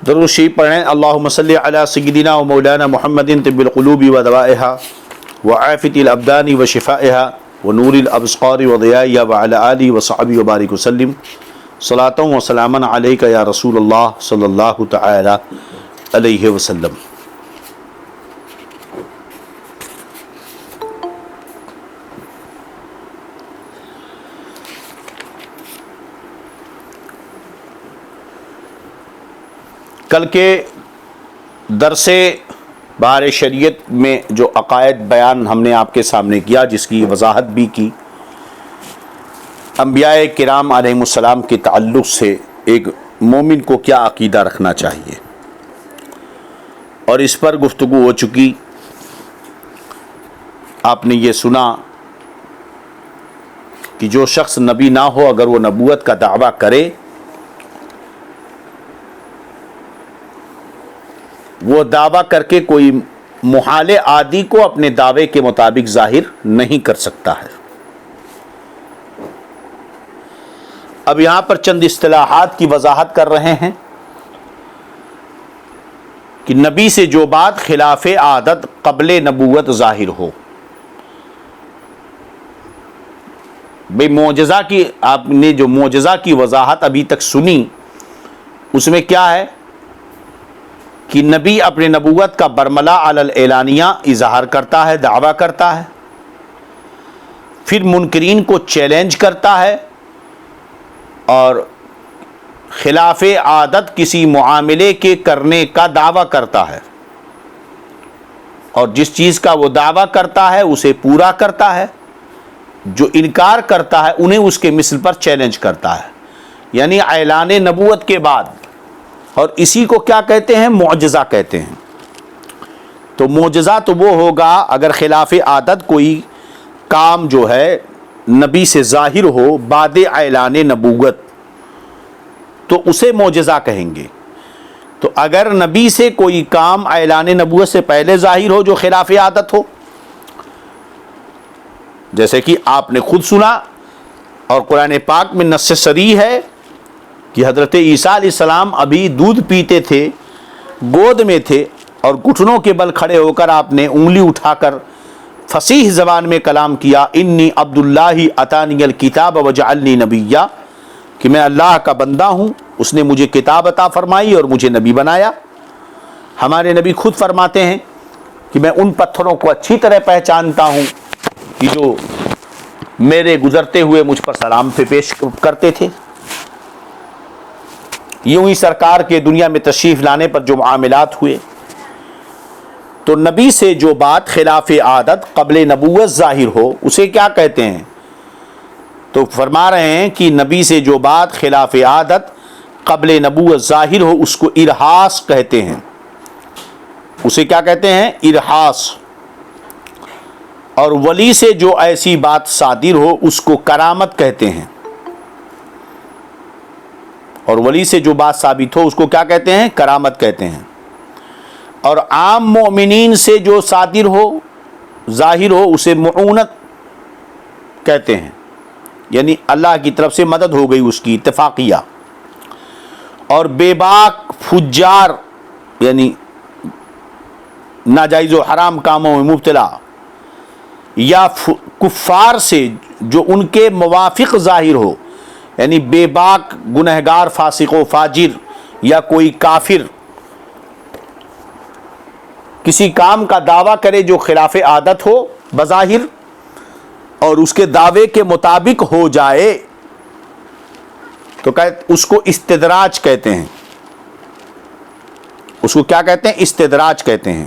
درود شریف پڑھیں۔ اللہم صلی علی سیدنا و مولانا محمد طب القلوب و دوائها وعافیۃ الابدان و شفائها و نور الابصار و ضیائها وعلی آلہ و صحبہ وبارک وسلم صلاۃ و سلاما علیک یا رسول اللہ صلی اللہ تعالی علیہ وسلم۔ کل کے درس بہار شریعت میں جو عقائد بیان ہم نے آپ کے سامنے کیا، جس کی وضاحت بھی کی، انبیاء کرام علیہم السلام کے تعلق سے ایک مومن کو کیا عقیدہ رکھنا چاہیے، اور اس پر گفتگو ہو چکی۔ آپ نے یہ سنا کہ جو شخص نبی نہ ہو، اگر وہ نبوت کا دعویٰ کرے، وہ دعویٰ کر کے کوئی محال عادی کو اپنے دعوے کے مطابق ظاہر نہیں کر سکتا ہے۔ اب یہاں پر چند اصطلاحات کی وضاحت کر رہے ہیں کہ نبی سے جو بات خلاف عادت قبل نبوت ظاہر ہو۔ بھئی معجزہ کی آپ نے جو معجزہ کی وضاحت ابھی تک سنی، اس میں کیا ہے کہ نبی اپنے نبوت کا برملا علی الاعلانیہ اظہار کرتا ہے، دعویٰ کرتا ہے، پھر منکرین کو چیلنج کرتا ہے، اور خلاف عادت کسی معاملے کے کرنے کا دعویٰ کرتا ہے، اور جس چیز کا وہ دعویٰ کرتا ہے اسے پورا کرتا ہے، جو انکار کرتا ہے انہیں اس کے مثل پر چیلنج کرتا ہے، یعنی اعلان نبوت کے بعد۔ اور اسی کو کیا کہتے ہیں؟ معجزہ کہتے ہیں۔ تو معجزہ تو وہ ہوگا اگر خلاف عادت کوئی کام جو ہے نبی سے ظاہر ہو بعد اعلان نبوت، تو اسے معجزہ کہیں گے۔ تو اگر نبی سے کوئی کام اعلان نبوت سے پہلے ظاہر ہو جو خلاف عادت ہو، جیسے کہ آپ نے خود سنا اور قرآن پاک میں نص صریح ہے کہ حضرت عیسیٰ علیہ السلام ابھی دودھ پیتے تھے، گود میں تھے، اور گھٹنوں کے بل کھڑے ہو کر آپ نے انگلی اٹھا کر فصیح زبان میں کلام کیا، انی عبداللہ اتانی الکتاب وجعلنی نبیا، کہ میں اللہ کا بندہ ہوں، اس نے مجھے کتاب عطا فرمائی اور مجھے نبی بنایا۔ ہمارے نبی خود فرماتے ہیں کہ میں ان پتھروں کو اچھی طرح پہچانتا ہوں کہ جو میرے گزرتے ہوئے مجھ پر سلام پہ پیش کرتے تھے۔ یوں ہی سرکار کے دنیا میں تشریف لانے پر جو معاملات ہوئے، تو نبی سے جو بات خلاف عادت قبل نبوت ظاہر ہو اسے کیا کہتے ہیں؟ تو فرما رہے ہیں کہ نبی سے جو بات خلاف عادت قبل نبوت ظاہر ہو اس کو ارہاس کہتے ہیں۔ اسے کیا کہتے ہیں؟ ارہاس۔ اور ولی سے جو ایسی بات صادر ہو اس کو کرامت کہتے ہیں، اور ولی سے جو بات ثابت ہو اس کو کیا کہتے ہیں؟ کرامت کہتے ہیں۔ اور عام مومنین سے جو صادر ہو، ظاہر ہو، اسے معونت کہتے ہیں، یعنی اللہ کی طرف سے مدد ہو گئی اس کی اتفاقیہ۔ اور بے باک فجار، یعنی ناجائز و حرام کاموں میں مبتلا، یا کفار سے جو ان کے موافق ظاہر ہو، یعنی بے باک گنہگار فاسق و فاجر یا کوئی کافر کسی کام کا دعویٰ کرے جو خلاف عادت ہو بظاہر، اور اس کے دعوے کے مطابق ہو جائے، تو اس کو استدراج کہتے ہیں۔ اس کو کیا کہتے ہیں؟ استدراج کہتے ہیں۔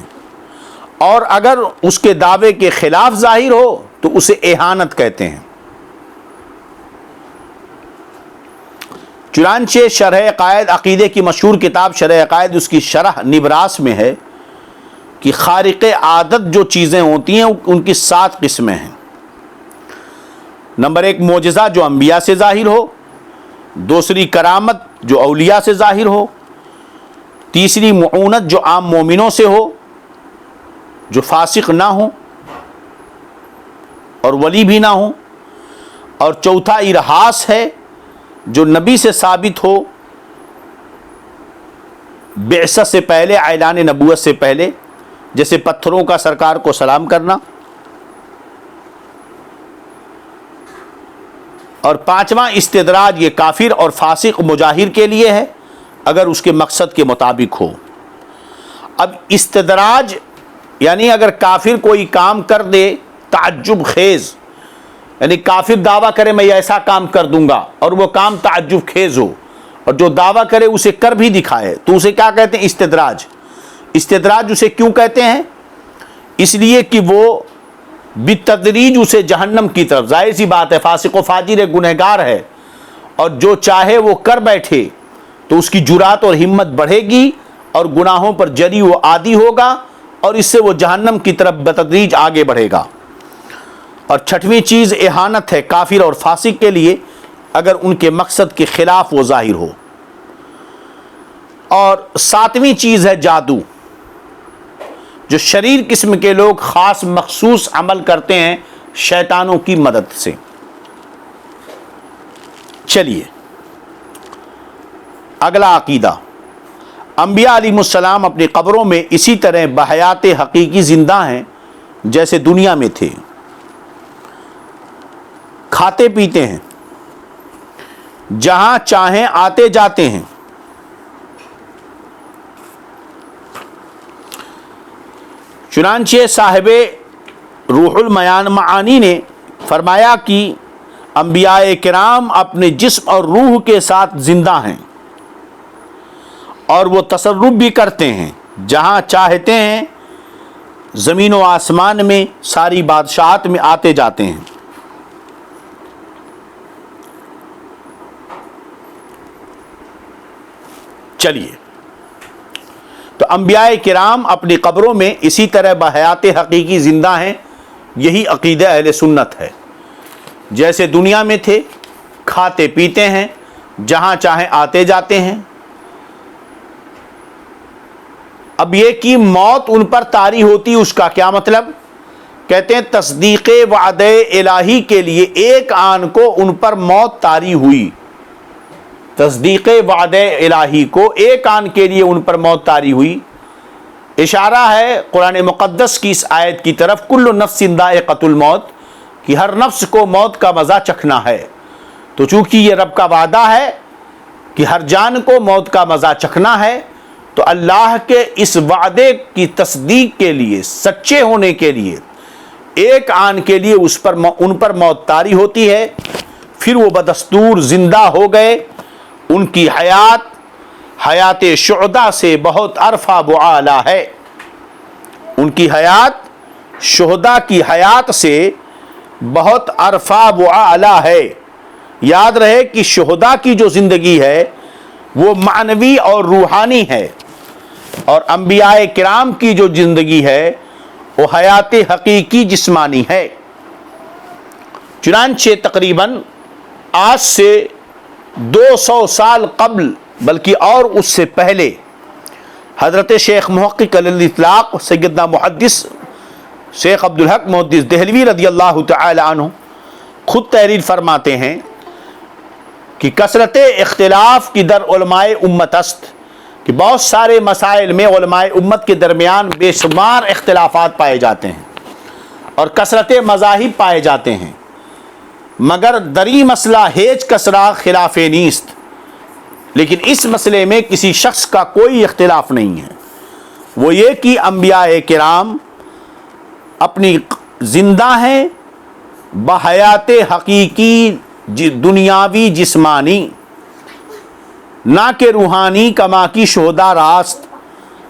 اور اگر اس کے دعوے کے خلاف ظاہر ہو تو اسے اہانت کہتے ہیں۔ چنانچہ شرح عقائد، عقیدے کی مشہور کتاب شرح عقائد، اس کی شرح نبراس میں ہے کہ خارق عادت جو چیزیں ہوتی ہیں ان کی 7 قسمیں ہیں۔ نمبر 1 معجزہ جو انبیاء سے ظاہر ہو، دوسری کرامت جو اولیاء سے ظاہر ہو، تیسری معونت جو عام مومنوں سے ہو جو فاسق نہ ہوں اور ولی بھی نہ ہوں، اور چوتھا ارہاس ہے جو نبی سے ثابت ہو بعثت سے پہلے، اعلان نبوت سے پہلے، جیسے پتھروں کا سرکار کو سلام کرنا. اور پانچواں استدراج، یہ کافر اور فاسق مجاہر کے لیے ہے اگر اس کے مقصد کے مطابق ہو. اب استدراج یعنی اگر کافر کوئی کام کر دے تعجب خیز، یعنی کافر دعویٰ کرے میں ایسا کام کر دوں گا اور وہ کام تعجب خیز ہو، اور جو دعویٰ کرے اسے کر بھی دکھائے، تو اسے کیا کہتے ہیں؟ استدراج. استدراج اسے کیوں کہتے ہیں؟ اس لیے کہ وہ بالتدریج اسے جہنم کی طرف، ظاہر سی بات ہے فاسق و فاجر ہے، گنہگار ہے، اور جو چاہے وہ کر بیٹھے تو اس کی جرات اور ہمت بڑھے گی اور گناہوں پر جری و عادی ہوگا، اور اس سے وہ جہنم کی طرف بتدریج آگے بڑھے گا. اور چھٹویں چیز اہانت ہے کافر اور فاسق کے لیے اگر ان کے مقصد کے خلاف وہ ظاہر ہو. اور ساتویں چیز ہے جادو. جو شریر قسم کے لوگ خاص مخصوص عمل کرتے ہیں شیطانوں کی مدد سے. چلیے اگلا عقیدہ، انبیاء علیہ السلام اپنی قبروں میں اسی طرح بحیات حقیقی زندہ ہیں جیسے دنیا میں تھے، کھاتے پیتے ہیں، جہاں چاہیں آتے جاتے ہیں. چنانچہ صاحب روح المعانی نے فرمایا کہ انبیاء کرام اپنے جسم اور روح کے ساتھ زندہ ہیں اور وہ تصرف بھی کرتے ہیں جہاں چاہتے ہیں، زمین و آسمان میں، ساری بادشاہت میں آتے جاتے ہیں. چلیے، تو انبیاء کرام اپنی قبروں میں اسی طرح بحیات حقیقی زندہ ہیں. یہی عقیدہ اہل سنت ہے. جیسے دنیا میں تھے، کھاتے پیتے ہیں، جہاں چاہیں آتے جاتے ہیں. اب یہ کہ موت ان پر طاری ہوتی، اس کا کیا مطلب؟ کہتے ہیں تصدیق وعدہ الہی کے لیے ایک آن کو ان پر موت طاری ہوئی. تصدیق وعدہ الہی کو ایک آن کے لیے ان پر موت طاری ہوئی. اشارہ ہے قرآن مقدس کی اس آیت کی طرف، کل نفس ذائقۃ الموت، کہ ہر نفس کو موت کا مزہ چکھنا ہے. تو چونکہ یہ رب کا وعدہ ہے کہ ہر جان کو موت کا مزہ چکھنا ہے، تو اللہ کے اس وعدے کی تصدیق کے لیے، سچے ہونے کے لیے ایک آن کے لیے ان پر موت طاری ہوتی ہے. پھر وہ بدستور زندہ ہو گئے. ان کی حیات شہداء سے بہت ارفع بعالی ہے. ان کی حیات شہداء کی حیات سے بہت ارفع بعالی ہے. یاد رہے کہ شہداء کی جو زندگی ہے وہ معنوی اور روحانی ہے، اور انبیاء کرام کی جو زندگی ہے وہ حیات حقیقی جسمانی ہے. چنانچہ تقریباً آج سے 200 سال قبل، بلکہ اور اس سے پہلے، حضرت شیخ محقق علی الاطلاق سیدنا محدث شیخ عبدالحق محدث دہلوی رضی اللہ تعالی عنہ خود تحریر فرماتے ہیں کہ کثرت اختلاف کی در علماء امت است، کہ بہت سارے مسائل میں علماء امت کے درمیان بے شمار اختلافات پائے جاتے ہیں اور کثرت مذاہب پائے جاتے ہیں، مگر دری مسئلہ ہیچ کسرا خلاف نیست. لیکن اس مسئلے میں کسی شخص کا کوئی اختلاف نہیں ہے. وہ یہ کہ انبیاء کرام اپنی زندہ ہیں بحیات حقیقی دنیاوی جسمانی، نہ کہ روحانی کما کی شہداء راست.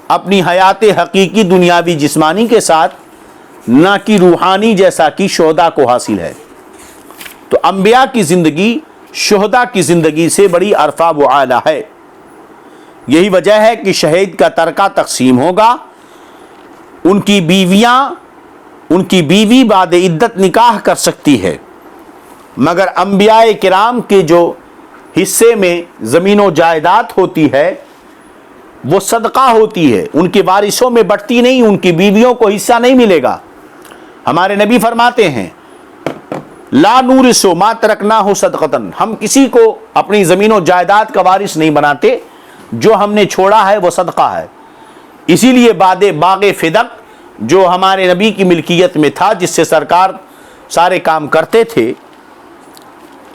اپنی حیات حقیقی دنیاوی جسمانی کے ساتھ، نہ کہ روحانی جیسا کہ شہداء کو حاصل ہے. تو انبیاء کی زندگی شہداء کی زندگی سے بڑی ارفع و اعلیٰ ہے. یہی وجہ ہے کہ شہید کا ترکہ تقسیم ہوگا، ان کی بیوی بعد عدت نکاح کر سکتی ہے، مگر انبیاء کرام کے جو حصے میں زمین و جائیداد ہوتی ہے وہ صدقہ ہوتی ہے، ان کے وارثوں میں بٹتی نہیں، ان کی بیویوں کو حصہ نہیں ملے گا. ہمارے نبی فرماتے ہیں لا نورث ما ترکناہ صدقۃ، ہم کسی کو اپنی زمین و جائیداد کا وارث نہیں بناتے جو ہم نے چھوڑا ہے وہ صدقہ ہے. اسی لیے باغ فدق جو ہمارے نبی کی ملکیت میں تھا، جس سے سرکار سارے کام کرتے تھے،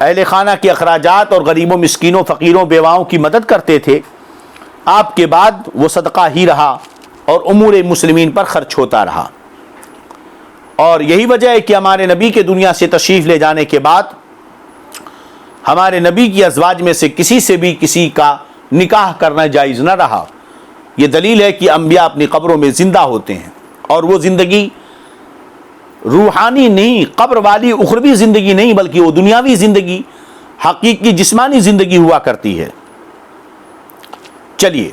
اہل خانہ کے اخراجات اور غریبوں، مسکینوں، فقیروں، بیواؤں کی مدد کرتے تھے، آپ کے بعد وہ صدقہ ہی رہا اور امور مسلمین پر خرچ ہوتا رہا. اور یہی وجہ ہے کہ ہمارے نبی کے دنیا سے تشریف لے جانے کے بعد ہمارے نبی کی ازواج میں سے کسی سے بھی کسی کا نکاح کرنا جائز نہ رہا. یہ دلیل ہے کہ انبیاء اپنی قبروں میں زندہ ہوتے ہیں، اور وہ زندگی روحانی نہیں، قبر والی اخروی زندگی نہیں، بلکہ وہ دنیاوی زندگی، حقیقی جسمانی زندگی ہوا کرتی ہے. چلیے،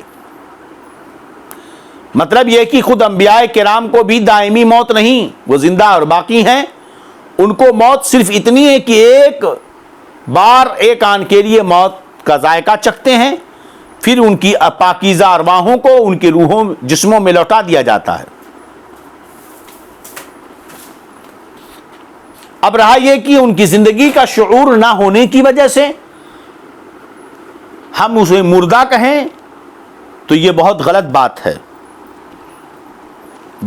مطلب یہ کہ خود انبیاء کرام کو بھی دائمی موت نہیں، وہ زندہ اور باقی ہیں. ان کو موت صرف اتنی ہے کہ ایک بار ایک آن کے لیے موت کا ذائقہ چکھتے ہیں، پھر ان کی پاکیزہ ارواحوں کو ان کے روحوں جسموں میں لوٹا دیا جاتا ہے. اب رہا یہ کہ ان کی زندگی کا شعور نہ ہونے کی وجہ سے ہم اسے مردہ کہیں تو یہ بہت غلط بات ہے.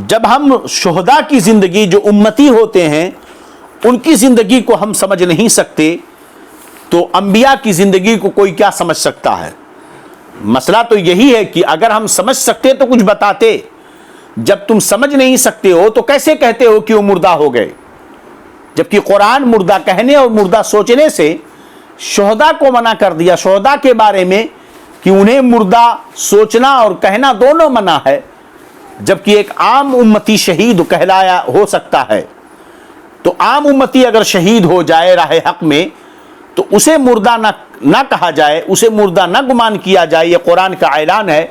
جب ہم شہداء کی زندگی، جو امتی ہوتے ہیں، ان کی زندگی کو ہم سمجھ نہیں سکتے تو انبیاء کی زندگی کو کوئی کیا سمجھ سکتا ہے؟ مسئلہ تو یہی ہے کہ اگر ہم سمجھ سکتے تو کچھ بتاتے. جب تم سمجھ نہیں سکتے ہو تو کیسے کہتے ہو کہ وہ مردہ ہو گئے؟ جبکہ قرآن مردہ کہنے اور مردہ سوچنے سے شہداء کو منع کر دیا، شہداء کے بارے میں، کہ انہیں مردہ سوچنا اور کہنا دونوں منع ہے. جبکہ ایک عام امتی شہید کہلایا ہو سکتا ہے، تو عام امتی اگر شہید ہو جائے راہ حق میں تو اسے مردہ نہ کہا جائے، اسے مردہ نہ گمان کیا جائے. یہ قرآن کا اعلان ہے.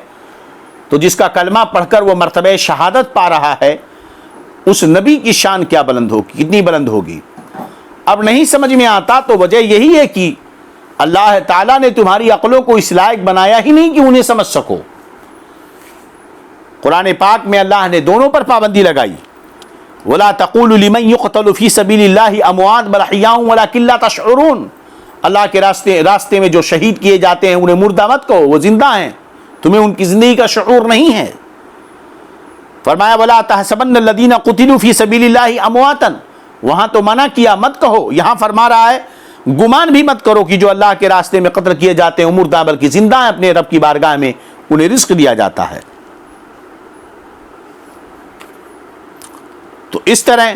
تو جس کا کلمہ پڑھ کر وہ مرتبہ شہادت پا رہا ہے، اس نبی کی شان کیا بلند ہوگی، کتنی بلند ہوگی. اب نہیں سمجھ میں آتا تو وجہ یہی ہے کہ اللہ تعالیٰ نے تمہاری عقلوں کو اس لائق بنایا ہی نہیں کہ انہیں سمجھ سکو. قرآن پاک میں اللہ نے دونوں پر پابندی لگائی. وَلَا تَقُولُوا لِمَنْ يُقْتَلُ فِي سَبِيلِ اللَّهِ أَمْوَاتٌ بَلْ أَحْيَاءٌ وَلَكِنْ لَا تَشْعُرُونَ. اللہ کے راستے میں جو شہید کیے جاتے ہیں انہیں مردہ مت کہو، وہ زندہ ہیں، تمہیں ان کی زندگی کا شعور نہیں ہے. فرمایا وَلَا تَحْسَبَنَّ الَّذِينَ قُتِلُوا فِي سَبِيلِ اللَّهِ أَمْوَاتًا. وہاں تو منع کیا، مت کہو. یہاں فرما رہا ہے گمان بھی مت کرو کہ جو اللہ کے راستے میں قتل کیے جاتے ہیں مردہ، بلکہ زندہ ہیں، اپنے رب کی بارگاہ میں انہیں رزق دیا جاتا ہے. تو اس طرح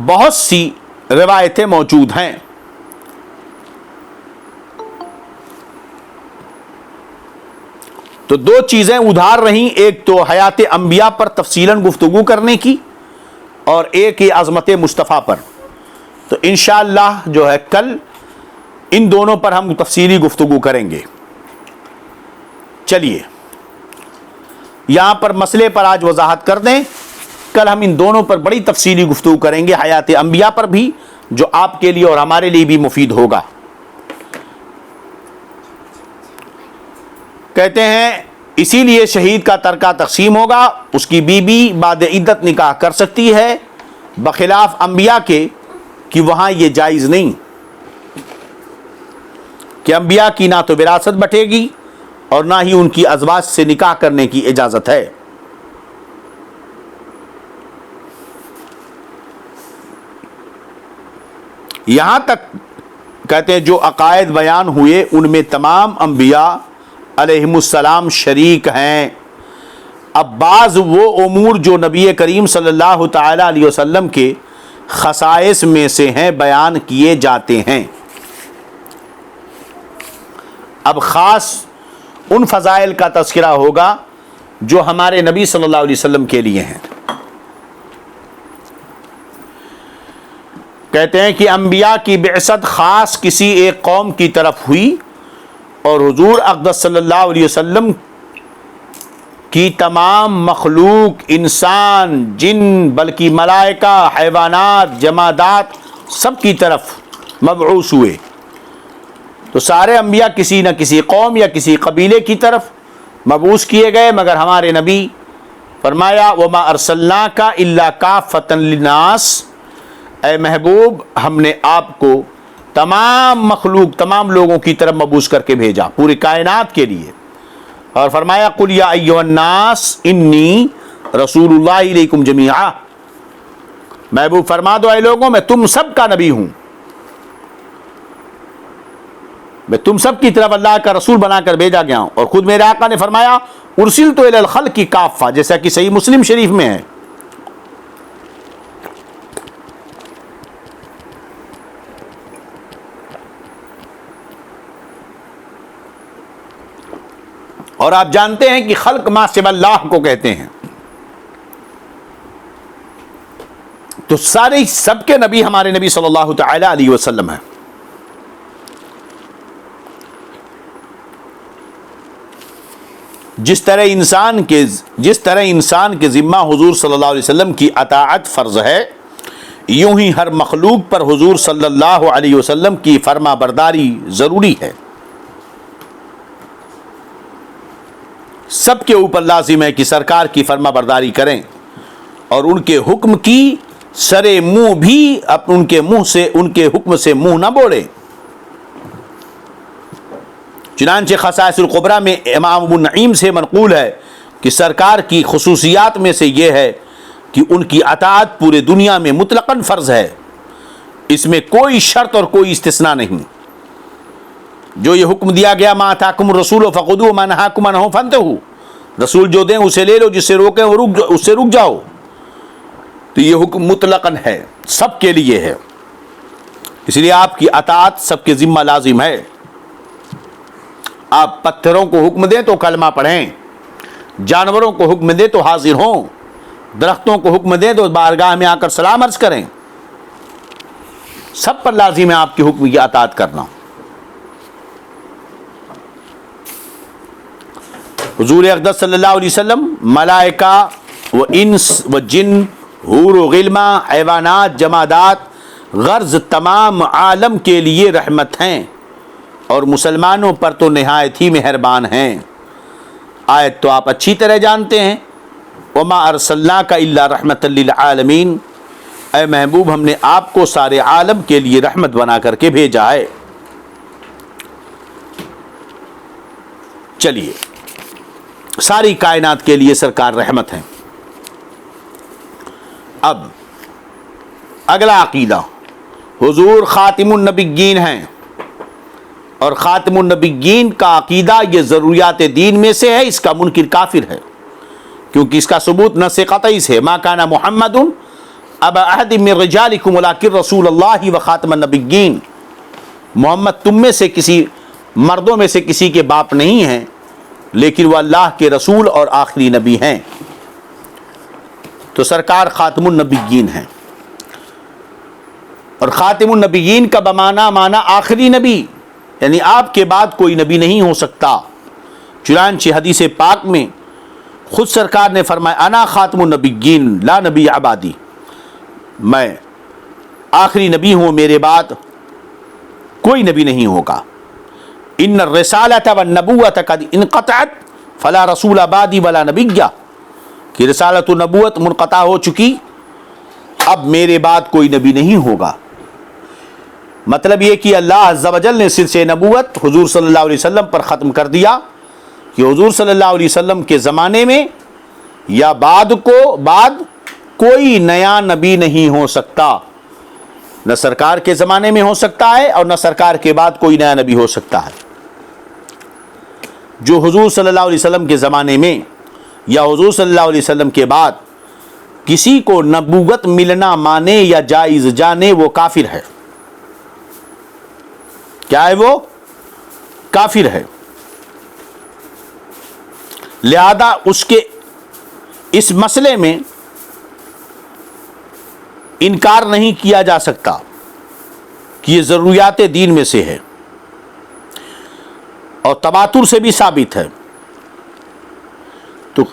بہت سی روایتیں موجود ہیں. تو دو چیزیں ادھار رہیں، ایک تو حیات انبیاء پر تفصیلاً گفتگو کرنے کی، اور ایک ہی عظمت مصطفیٰ پر. تو انشاءاللہ جو ہے کل ان دونوں پر ہم تفصیلی گفتگو کریں گے. چلیے یہاں پر مسئلے پر آج وضاحت کر دیں. کل ہم ان دونوں پر بڑی تفصیلی گفتگو کریں گے، حیات انبیاء پر بھی، جو آپ کے لیے اور ہمارے لیے بھی مفید ہوگا. کہتے ہیں اسی لیے شہید کا ترکہ تقسیم ہوگا، اس کی بیوی بعد عدت نکاح کر سکتی ہے، بخلاف انبیاء کے کہ وہاں یہ جائز نہیں، کہ انبیاء کی نہ تو وراثت بٹے گی اور نہ ہی ان کی ازواج سے نکاح کرنے کی اجازت ہے. یہاں تک کہتے ہیں جو عقائد بیان ہوئے ان میں تمام انبیاء علیہم السلام شریک ہیں. اب بعض وہ امور جو نبی کریم صلی اللہ تعالی علیہ وسلم کے خصائص میں سے ہیں بیان کیے جاتے ہیں. اب خاص ان فضائل کا تذکرہ ہوگا جو ہمارے نبی صلی اللہ علیہ وسلم کے لیے ہیں. کہتے ہیں کہ انبیاء کی بعثت خاص کسی ایک قوم کی طرف ہوئی، اور حضور اقدس صلی اللہ علیہ وسلم کی تمام مخلوق، انسان، جن، بلکہ ملائکہ، حیوانات، جمادات، سب کی طرف مبعوث ہوئے. تو سارے انبیاء کسی نہ کسی قوم یا کسی قبیلے کی طرف مبعوث کیے گئے، مگر ہمارے نبی فرمایا وَمَا أَرْسَلْنَاكَ إِلَّا كَافَّةً لِلنَّاسِ. اے محبوب، ہم نے آپ کو تمام مخلوق، تمام لوگوں کی طرف مبعوث کر کے بھیجا، پوری کائنات کے لیے. اور فرمایا قل یا ایھا الناس انی رسول اللہ الیکم جمیعا، محبوب فرما دو اے لوگوں میں تم سب کا نبی ہوں، میں تم سب کی طرف اللہ کا رسول بنا کر بھیجا گیا ہوں۔ اور خود میرے آقا نے فرمایا ارسلت الی الخلق کافہ، جیسا کہ صحیح مسلم شریف میں ہے۔ اور آپ جانتے ہیں کہ خلق ما سوی اللہ کو کہتے ہیں، تو سارے سب کے نبی ہمارے نبی صلی اللہ تعالی علیہ وسلم ہیں۔ جس طرح انسان کے ذمہ حضور صلی اللہ علیہ وسلم کی اطاعت فرض ہے، یوں ہی ہر مخلوق پر حضور صلی اللہ علیہ وسلم کی فرما برداری ضروری ہے۔ سب کے اوپر لازم ہے کہ سرکار کی فرما برداری کریں اور ان کے حکم کی سرے منہ بھی ان کے حکم سے منہ نہ موڑیں۔ چنانچہ خصائص القبریٰ میں امام ابو نعیم سے منقول ہے کہ سرکار کی خصوصیات میں سے یہ ہے کہ ان کی اطاعت پورے دنیا میں مطلقاً فرض ہے، اس میں کوئی شرط اور کوئی استثناء نہیں۔ جو یہ حکم دیا گیا ما آتاکم الرسول فخذوہ وما نہاکم عنہ فانتہوا، رسول جو دیں اسے لے لو، جس سے روکیں اس سے رک جاؤ، تو یہ حکم مطلقاً ہے، سب کے لیے ہے، اس لیے آپ کی اطاعت سب کے ذمہ لازم ہے۔ آپ پتھروں کو حکم دیں تو کلمہ پڑھیں، جانوروں کو حکم دیں تو حاضر ہوں، درختوں کو حکم دیں تو بارگاہ میں آ کر سلام عرض کریں، سب پر لازم ہے آپ کے حکم کی اطاعت کرنا۔ حضور اقدس صلی اللہ علیہ وسلم ملائکہ و انس و جن، حور و غلمہ، حیوانات، جمادات، غرض تمام عالم کے لیے رحمت ہیں اور مسلمانوں پر تو نہایت ہی مہربان ہیں۔ آیت تو آپ اچھی طرح جانتے ہیں، وما ارسلناک الا رحمۃ للعالمین، اے محبوب ہم نے آپ کو سارے عالم کے لیے رحمت بنا کر کے بھیجا ہے۔ چلیے، ساری کائنات کے لیے سرکار رحمت ہیں۔ اب اگلا عقیدہ، حضور خاتم النبیین ہیں، اور خاتم النبیین کا عقیدہ یہ ضروریات دین میں سے ہے، اس کا منکر کافر ہے، کیونکہ اس کا ثبوت نص قطعی سے ما کان محمد ابا احد من رجالکم ولکن رسول اللہ و خاتم النبیین، محمد تم میں سے کسی مردوں میں سے کسی کے باپ نہیں ہیں، لیکن وہ اللہ کے رسول اور آخری نبی ہیں۔ تو سرکار خاتم النبیین ہیں، اور خاتم النبیین کا معنی آخری نبی، یعنی آپ کے بعد کوئی نبی نہیں ہو سکتا۔ چنانچہ حدیث پاک میں خود سرکار نے فرمایا انا خاتم النبیین لا نبی عبادی، میں آخری نبی ہوں، میرے بعد کوئی نبی نہیں ہوگا۔ ان الرسالۃ والنبوۃ قد انقطعت فلا رسول بعدی ولا نبی، کہ رسالت و نبوت منقطع ہو چکی، اب میرے بعد کوئی نبی نہیں ہوگا۔ مطلب یہ کہ اللہ عز و جل نے سلسلہ نبوت حضور صلی اللہ علیہ وسلم پر ختم کر دیا، کہ حضور صلی اللہ علیہ وسلم کے زمانے میں یا بعد کوئی نیا نبی نہیں ہو سکتا، نہ سرکار کے زمانے میں ہو سکتا ہے اور نہ سرکار کے بعد کوئی نیا نبی ہو سکتا ہے۔ جو حضور صلی اللہ علیہ وسلم کے زمانے میں یا حضور صلی اللہ علیہ وسلم کے بعد کسی کو نبوت ملنا مانے یا جائز جانے، وہ کافر ہے۔ کیا ہے؟ وہ کافر ہے۔ لہذا اس کے اس مسئلے میں انکار نہیں کیا جا سکتا کہ یہ ضروریات دین میں سے ہے، اور تواتر سے بھی ثابت ہے۔ تو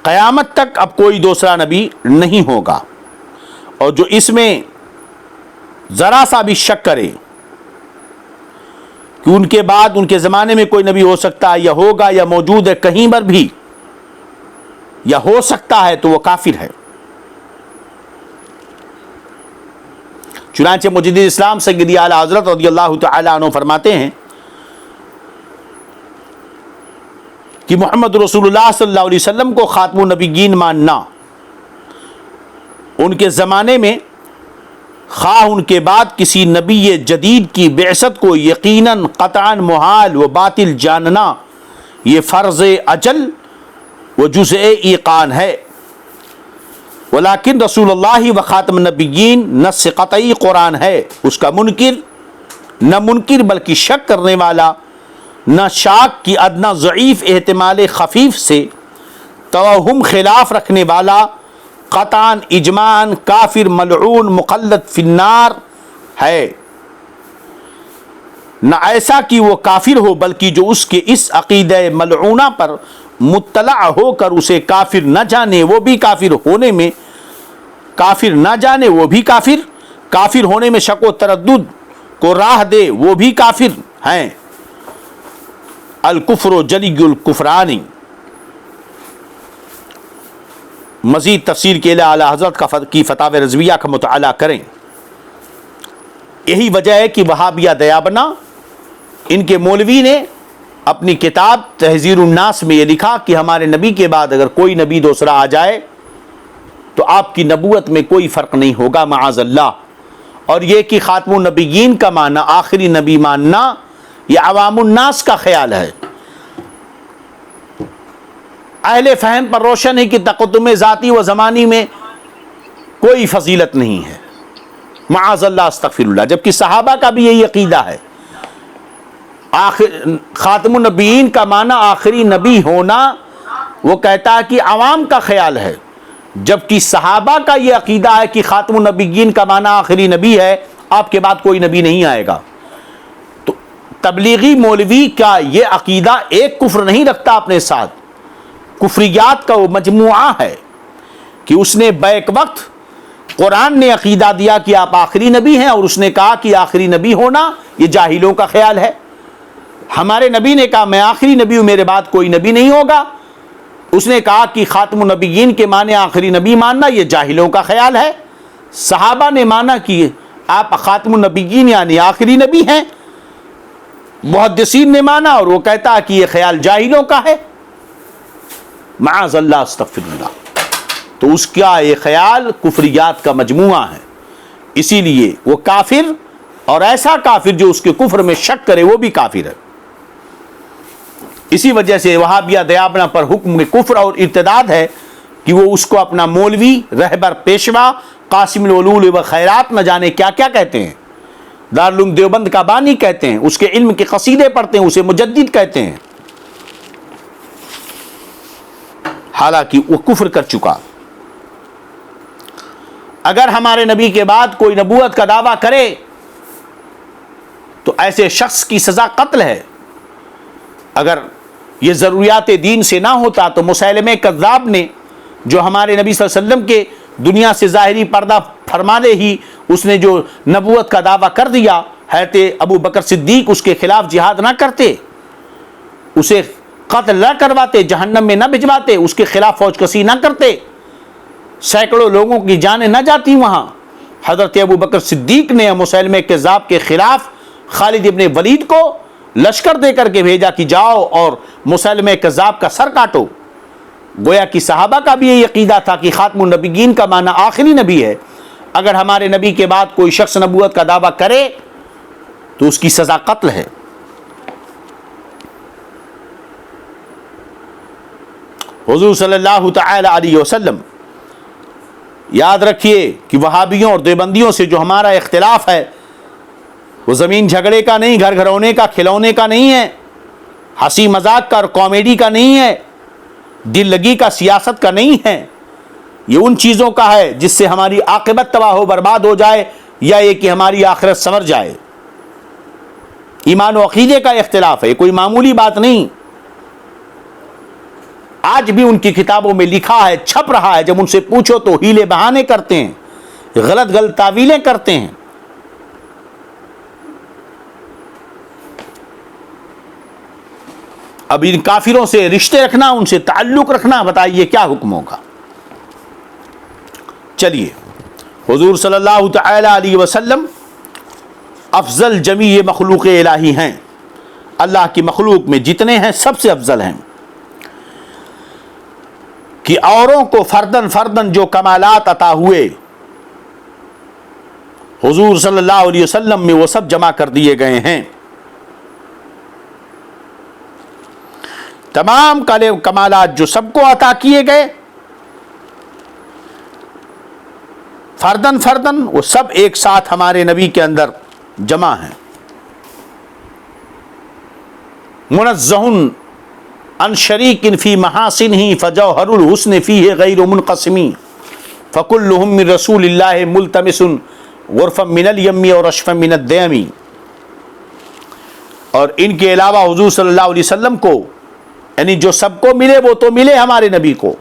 قیامت تک اب کوئی دوسرا نبی نہیں ہوگا، اور جو اس میں ذرا سا بھی شک کرے کہ ان کے بعد ان کے زمانے میں کوئی نبی ہو سکتا ہے یا ہوگا یا موجود ہے کہیں پر بھی یا ہو سکتا ہے، تو وہ کافر ہے۔ چنانچہ مجدد اسلام سیدی اعلیٰ حضرت رضی اللہ تعالی عنہ فرماتے ہیں کہ محمد رسول اللہ صلی اللہ علیہ وسلم کو خاتم النبیین ماننا، ان کے زمانے میں خواہ ان کے بعد کسی نبی جدید کی بعثت کو یقیناً قطعاً محال و باطل جاننا، یہ فرض اجل و جزء ایقان ہے۔ ولیکن رسول اللہ و خاتم النبیین نص قطعی قرآن ہے، اس کا منکر نہ منکر بلکہ شک کرنے والا، نہ شاک کی ادنا ضعیف احتمال خفیف سے توہم خلاف رکھنے والا، قطعاً اجماعاً کافر ملعون مخلد فی النار ہے۔ نہ ایسا کہ وہ کافر ہو بلکہ جو اس کے اس عقیدہ ملعونہ پر مطلع ہو کر اسے کافر نہ جانے وہ بھی کافر ہونے میں کافر ہونے میں شک و تردد کو راہ دے وہ بھی کافر ہیں۔ الکفر جلی الکفرانی۔ مزید تفسیر کے لیے اعلیٰ حضرت کی فتاوی رضویہ کا مطالعہ کریں۔ یہی وجہ ہے کہ وہابیہ دیابنا ان کے مولوی نے اپنی کتاب تحذیر الناس میں یہ لکھا کہ ہمارے نبی کے بعد اگر کوئی نبی دوسرا آ جائے تو آپ کی نبوت میں کوئی فرق نہیں ہوگا معاذ اللہ۔ اور یہ کہ خاتم النبیین کا معنی آخری نبی ماننا یہ عوام الناس کا خیال ہے۔ اہل فہم پر روشن ہے کہ تقدم ذاتی و زمانی میں کوئی فضیلت نہیں ہے معاذ اللہ استغفر اللہ، جبکہ صحابہ کا بھی یہی عقیدہ ہے۔ خاتم النبیین کا معنی آخری نبی ہونا وہ کہتا ہے کہ عوام کا خیال ہے، جبکہ صحابہ کا یہ عقیدہ ہے کہ خاتم النبیین کا معنی آخری نبی ہے، آپ کے بعد کوئی نبی نہیں آئے گا۔ تو تبلیغی مولوی کا یہ عقیدہ ایک کفر نہیں رکھتا اپنے ساتھ، کفریات کا وہ مجموعہ ہے کہ اس نے بیک وقت قرآن نے عقیدہ دیا کہ آپ آخری نبی ہیں اور اس نے کہا کہ آخری نبی ہونا یہ جاہلوں کا خیال ہے۔ ہمارے نبی نے کہا میں آخری نبی ہوں، میرے بعد کوئی نبی نہیں ہوگا۔ اس نے کہا کہ خاتم النبیین کے معنی آخری نبی ماننا یہ جاہلوں کا خیال ہے۔ صحابہ نے مانا کہ آپ خاتم النبیین یعنی آخری نبی ہیں، محدثین نے مانا اور وہ کہتا کہ یہ خیال جاہلوں کا ہے معاذ اللہ استغفر اللہ۔ تو اس کا یہ خیال کفریات کا مجموعہ ہے، اسی لیے وہ کافر، اور ایسا کافر جو اس کے کفر میں شک کرے وہ بھی کافر ہے۔ اسی وجہ سے وہابیہ دیابنا پر حکم کفر اور ارتداد ہے کہ وہ اس کو اپنا مولوی، رہبر، پیشوا، قاسم الولول و خیرات نہ جانے کیا کیا کہتے ہیں، دارالعلوم دیوبند کا بانی کہتے ہیں، اس کے علم کے قصیدے پڑھتے ہیں، اسے مجدد کہتے ہیں، حالانکہ وہ کفر کر چکا۔ اگر ہمارے نبی کے بعد کوئی نبوت کا دعویٰ کرے تو ایسے شخص کی سزا قتل ہے۔ اگر یہ ضروریات دین سے نہ ہوتا تو مسیلمہ کذاب نے جو ہمارے نبی صلی اللہ علیہ وسلم کے دنیا سے ظاہری پردہ فرمانے ہی اس نے جو نبوت کا دعویٰ کر دیا، حضرت ابو بکر صدیق اس کے خلاف جہاد نہ کرتے، اسے قتل نہ کرواتے، جہنم میں نہ بھجواتے، اس کے خلاف فوج کشی نہ کرتے، سینکڑوں لوگوں کی جانیں نہ جاتی وہاں۔ حضرت ابو بکر صدیق نے مسیلمہ کذاب کے خلاف خالد ابن ولید کو لشکر دے کر کے بھیجا کہ جاؤ اور مسیلمہ کذاب کا سر کاٹو۔ گویا کہ صحابہ کا بھی یہ عقیدہ تھا کہ خاتم النبیین کا معنی آخری نبی ہے، اگر ہمارے نبی کے بعد کوئی شخص نبوت کا دعویٰ کرے تو اس کی سزا قتل ہے۔ حضور صلی اللہ تعالی علیہ وسلم، یاد رکھیے کہ وہابیوں اور دیوبندیوں سے جو ہمارا اختلاف ہے وہ زمین جھگڑے کا نہیں، گھر گھرونے کا، کھلونے کا نہیں ہے، ہنسی مذاق کا اور کامیڈی کا نہیں ہے، دل لگی کا، سیاست کا نہیں ہے، یہ ان چیزوں کا ہے جس سے ہماری عاقبت تباہ و برباد ہو جائے یا یہ کہ ہماری آخرت سنور جائے۔ ایمان و عقیدے کا اختلاف ہے، یہ کوئی معمولی بات نہیں۔ آج بھی ان کی کتابوں میں لکھا ہے، چھپ رہا ہے، جب ان سے پوچھو تو ہیلے بہانے کرتے ہیں، غلط غلط تعویلیں کرتے ہیں۔ اب ان کافروں سے رشتے رکھنا، ان سے تعلق رکھنا، بتائیے کیا حکم ہوگا؟ چلیے، حضور صلی اللہ تعالی علیہ وسلم افضل جمیع مخلوق الہی ہیں، اللہ کی مخلوق میں جتنے ہیں سب سے افضل ہیں۔ کہ اوروں کو فردن فردن جو کمالات عطا ہوئے حضور صلی اللہ علیہ وسلم میں وہ سب جمع کر دیے گئے ہیں. تمام کمالات جو سب کو عطا کیے گئے فردن فردن وہ سب ایک ساتھ ہمارے نبی کے اندر جمع ہیں. منزہ ان شریک فی محاسنہ فجوہر الحسن فیہ غیر منقسم فکلہم من رسول اللہ ملتمس غرفا من الیم اور اشفا من الدیم. اور ان کے علاوہ حضور صلی اللہ علیہ وسلم کو یعنی جو سب کو ملے وہ تو ملے ہمارے نبی کو،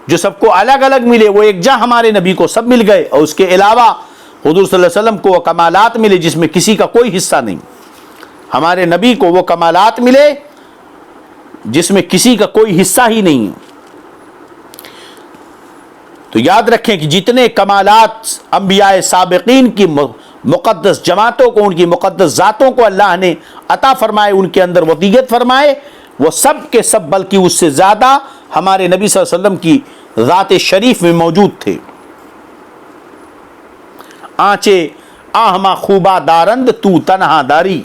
جو سب کو الگ الگ ملے وہ ایک جہاں ہمارے نبی کو سب مل گئے، اور اس کے علاوہ حضور صلی اللہ علیہ وسلم کو وہ کمالات ملے جس میں کسی کا کوئی حصہ نہیں. ہمارے نبی کو وہ کمالات ملے جس میں کسی کا کوئی حصہ ہی نہیں. تو یاد رکھیں کہ جتنے کمالات انبیاء سابقین کی مقدس جماعتوں کو، ان کی مقدس ذاتوں کو اللہ نے عطا فرمائے، ان کے اندر وضعیت فرمائے، وہ سب کے سب بلکہ اس سے زیادہ ہمارے نبی صلی اللہ علیہ وسلم کی ذات شریف میں موجود تھے. آنچے آہما خوبا دارند تو تنہا داری.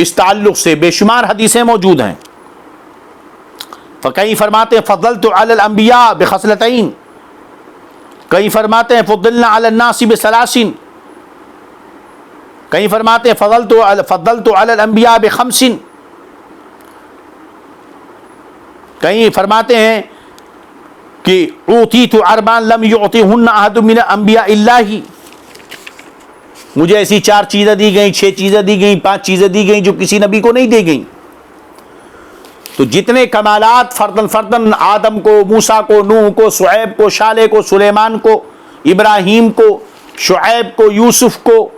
اس تعلق سے بے شمار حدیثیں موجود ہیں. کہیں فرماتے ہیں فضلت علی الانبیاء بخصلتین، کہیں فرماتے ہیں فضلنا علی الناس بثلاث، کہیں فرماتے ہیں فضلت علی الانبیاء بخمس، کہیں فرماتے ہیں کہ اوتیت اربعا لم یعطہن احد من انبیاء اللہ، مجھے ایسی 4 چیزیں دی گئیں، 6 چیزیں دی گئیں، 5 چیزیں دی گئیں جو کسی نبی کو نہیں دی گئیں. تو جتنے کمالات فردن فردن آدم کو، موسیٰ کو، نوح کو، شعیب کو، صالح کو، سلیمان کو، ابراہیم کو، شعیب کو، یوسف کو،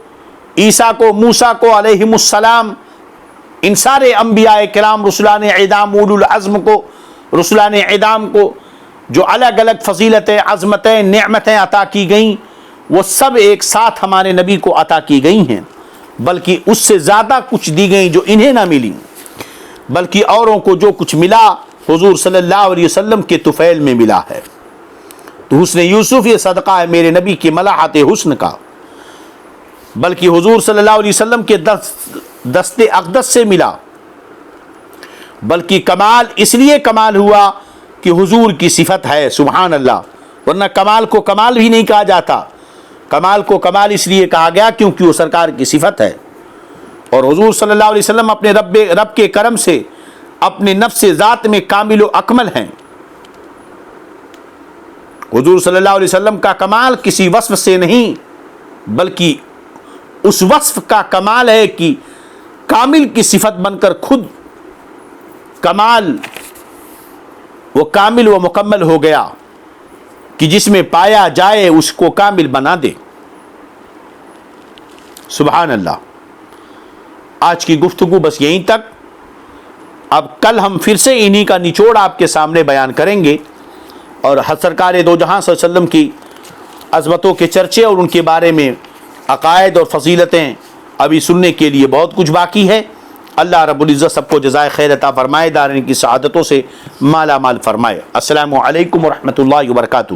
عیسیٰ کو، موسیٰ کو علیہم السلام، ان سارے انبیاء کرام رسولان اعظام اولو العزم کو، رسولان اعظام کو جو الگ الگ فضیلتیں، عظمتیں، نعمتیں عطا کی گئیں وہ سب ایک ساتھ ہمارے نبی کو عطا کی گئی ہیں، بلکہ اس سے زیادہ کچھ دی گئیں جو انہیں نہ ملی، بلکہ اوروں کو جو کچھ ملا حضور صلی اللہ علیہ وسلم کے طفیل میں ملا ہے. تو حسن یوسف یہ صدقہ ہے میرے نبی کی ملاحت حسن کا، بلکہ حضور صلی اللہ علیہ وسلم کے دست اقدس سے ملا، بلکہ کمال اس لیے کمال ہوا کہ حضور کی صفت ہے. سبحان اللہ، ورنہ کمال کو کمال بھی نہیں کہا جاتا. کمال کو کمال اس لیے کہا گیا کیونکہ وہ سرکار کی صفت ہے، اور حضور صلی اللہ علیہ وسلم اپنے رب کے کرم سے اپنے نفس ذات میں کامل و اکمل ہیں. حضور صلی اللہ علیہ وسلم کا کمال کسی وصف سے نہیں بلکہ اس وصف کا کمال ہے کہ کامل کی صفت بن کر خود کمال وہ کامل و مکمل ہو گیا کہ جس میں پایا جائے اس کو کامل بنا دے. سبحان اللہ. آج کی گفتگو بس یہیں تک. اب کل ہم پھر سے انہی کا نچوڑ آپ کے سامنے بیان کریں گے، اور سرکار دو جہاں صلی اللہ علیہ وسلم کی عظمتوں کے چرچے اور ان کے بارے میں عقائد اور فضیلتیں ابھی سننے کے لیے بہت کچھ باقی ہے. اللہ رب العزت سب کو جزائے خیر عطا فرمائے، دارین کی سعادتوں سے مالا مال فرمائے. السلام علیکم ورحمۃ اللہ وبرکاتہ.